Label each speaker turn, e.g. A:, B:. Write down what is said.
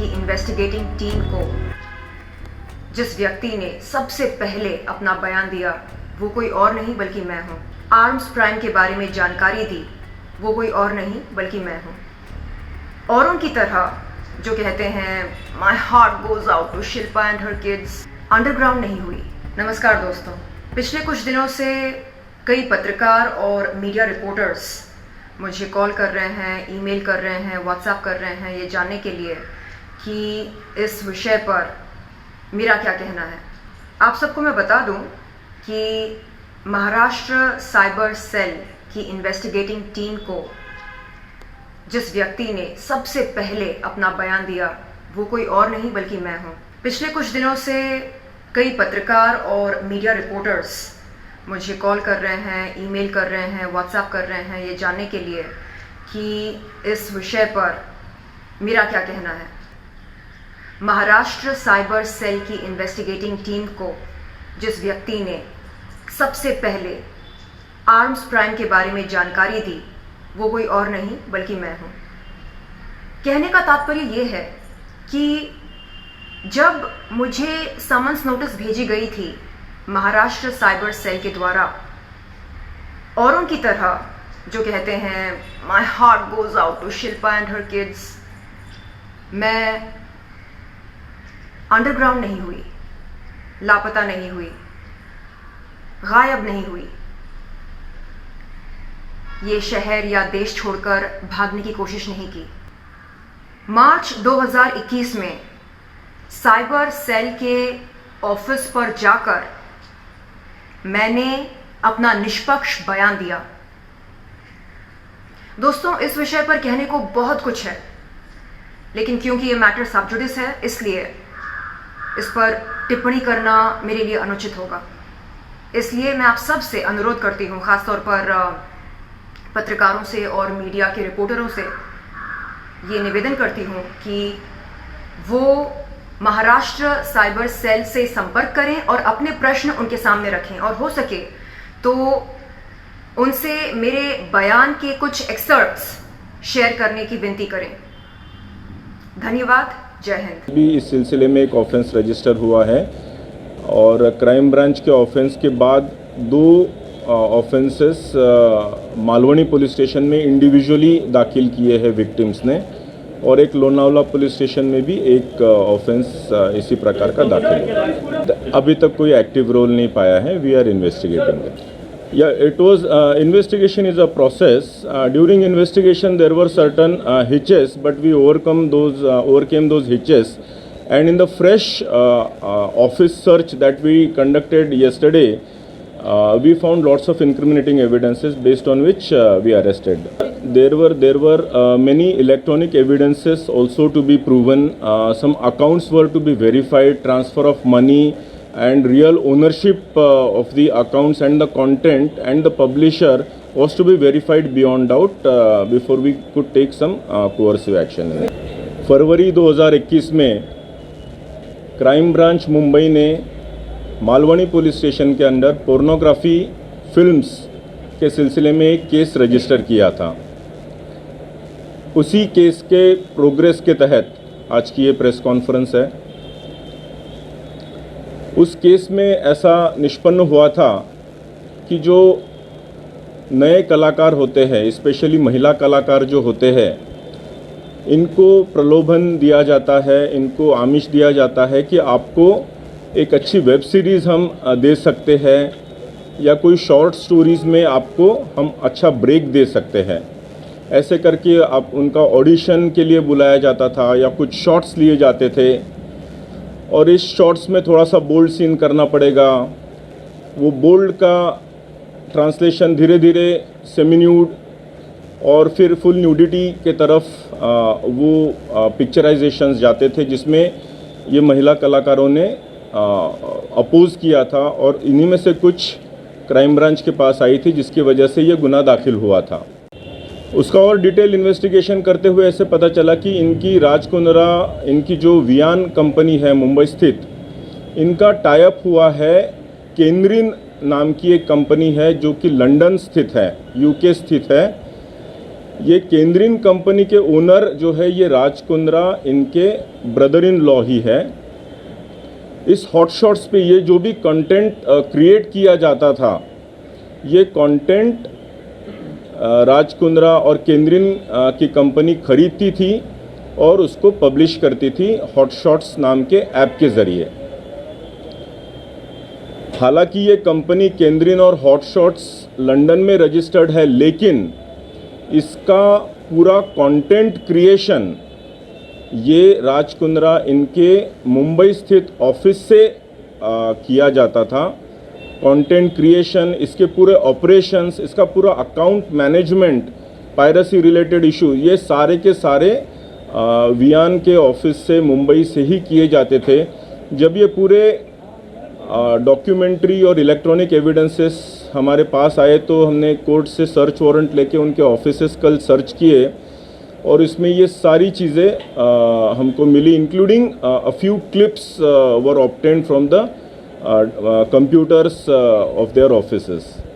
A: की investigating team को जिस व्यक्ति ने सबसे पहले अपना बयान दिया वो कोई और नहीं बल्कि मैं हूँ। आर्म्स प्राइम के बारे में जानकारी दी वो कोई और नहीं बल्कि मैं हूँ। औरों की तरह जो कहते हैं my heart goes out to Shilpa and her kids, underground नहीं हुई। नमस्कार दोस्तों, पिछले कुछ दिनों से कई पत्रकार और मीडिया रिपोर्टर्स मुझे कॉल कर रहे हैं, ईमेल कर रहे हैं, व्हाट्सएप कर रहे हैं ये जानने के लिए कि इस विषय पर मेरा क्या कहना है। आप सबको मैं बता दूं कि महाराष्ट्र साइबर सेल की इन्वेस्टिगेटिंग टीम को जिस व्यक्ति ने सबसे पहले अपना बयान दिया वो कोई और नहीं बल्कि मैं हूँ। पिछले कुछ दिनों से कई पत्रकार और मीडिया रिपोर्टर्स मुझे कॉल कर रहे हैं, ईमेल कर रहे हैं, व्हाट्सएप कर रहे हैं ये जानने के लिए कि इस विषय पर मेरा क्या कहना है। महाराष्ट्र साइबर सेल की इन्वेस्टिगेटिंग टीम को जिस व्यक्ति ने सबसे पहले आर्म्स प्राइम के बारे में जानकारी दी वो कोई और नहीं बल्कि मैं हूँ। कहने का तात्पर्य ये है कि जब मुझे समन्स नोटिस भेजी गई थी महाराष्ट्र साइबर सेल के द्वारा, औरों की तरह जो कहते हैं my heart goes out to Shilpa and her kids, मैं अंडरग्राउंड नहीं हुई, लापता नहीं हुई, गायब नहीं हुई, ये शहर या देश छोड़कर भागने की कोशिश नहीं की। मार्च 2021 में साइबर सेल के ऑफिस पर जाकर मैंने अपना निष्पक्ष बयान दिया। दोस्तों, इस विषय पर कहने को बहुत कुछ है, लेकिन क्योंकि ये मैटर सब जुडिस है इसलिए इस पर टिप्पणी करना मेरे लिए अनुचित होगा। इसलिए मैं आप सब से अनुरोध करती हूँ, ख़ासतौर पर पत्रकारों से और मीडिया के रिपोर्टरों से ये निवेदन करती हूँ कि वो महाराष्ट्र साइबर सेल से संपर्क करें और अपने प्रश्न उनके सामने रखें और हो सके तो उनसे मेरे बयान के कुछ एक्सर्प्ट्स शेयर करने की विनती करें। धन्यवाद, जय हिंद।
B: भी इस सिलसिले में एक ऑफेंस रजिस्टर हुआ है और क्राइम ब्रांच के ऑफेंस के बाद दो ऑफेंसेस मालवनी पुलिस स्टेशन में इंडिविजुअली दाखिल किए हैं विक्टिम्स ने, और एक लोनावला पुलिस स्टेशन में भी एक ऑफेंस इसी प्रकार का दाखिल है। अभी तक कोई एक्टिव रोल नहीं पाया है। We are investigating. Yeah, it was investigation is a process. During investigation, there were certain hitches, but we overcame those hitches. And in the fresh office search that we conducted yesterday, we found lots of incriminating evidences based on which we arrested. There were many electronic evidences also to be proven. Some accounts were to be verified, transfer of money and real ownership of the accounts and the content and the publisher was to be verified beyond doubt before we could take some coercive action. फरवरी 2021 में crime branch Mumbai ने Malvani police station के अंदर pornography films के सिलसिले में एक case register किया था। उसी केस के प्रोग्रेस के तहत आज की ये प्रेस कॉन्फ्रेंस है। उस केस में ऐसा निष्पन्न हुआ था कि जो नए कलाकार होते हैं, स्पेशली महिला कलाकार जो होते हैं, इनको प्रलोभन दिया जाता है, इनको आमिष दिया जाता है कि आपको एक अच्छी वेब सीरीज़ हम दे सकते हैं या कोई शॉर्ट स्टोरीज़ में आपको हम अच्छा ब्रेक दे सकते हैं। ऐसे करके आप उनका ऑडिशन के लिए बुलाया जाता था या कुछ शॉर्ट्स लिए जाते थे और इस शॉर्ट्स में थोड़ा सा बोल्ड सीन करना पड़ेगा। वो बोल्ड का ट्रांसलेशन धीरे धीरे सेमी न्यूड और फिर फुल न्यूडिटी के तरफ वो पिक्चराइजेशंस जाते थे, जिसमें ये महिला कलाकारों ने अपोज किया था और इन्हीं में से कुछ क्राइम ब्रांच के पास आई थी, जिसकी वजह से ये गुनाह दाखिल हुआ था। उसका और डिटेल इन्वेस्टिगेशन करते हुए ऐसे पता चला कि इनकी राजकुंद्रा, इनकी जो वियान कंपनी है मुंबई स्थित, इनका टाई अप हुआ है केंद्रीन नाम की एक कंपनी है जो कि लंदन स्थित है, यूके स्थित है, ये केंद्रीन कंपनी के ओनर जो है ये राज कुंद्रा इनके ब्रदर इन लॉ ही है। इस हॉटशॉट्स पे ये जो भी कंटेंट क्रिएट किया जाता था, ये कंटेंट राज कुंद्रा और केंद्रीन की कंपनी खरीदती थी और उसको पब्लिश करती थी हॉटशॉट्स नाम के ऐप के ज़रिए। हालांकि ये कंपनी केंद्रीन और हॉटशॉट्स लंदन में रजिस्टर्ड है, लेकिन इसका पूरा कंटेंट क्रिएशन ये राज कुंद्रा इनके मुंबई स्थित ऑफिस से किया जाता था। कंटेंट क्रिएशन, इसके पूरे ऑपरेशंस, इसका पूरा account management, piracy related issue, ये सारे के सारे वियान के ऑफिस से मुंबई से ही किए जाते थे। जब ये पूरे डॉक्यूमेंट्री और इलेक्ट्रॉनिक एविडेंसेस हमारे पास आए तो हमने कोर्ट से सर्च वारंट लेके उनके ऑफिसेस कल सर्च किए और इसमें ये सारी चीज़ें हमको मिली, including a few clips were obtained from the computers of their offices.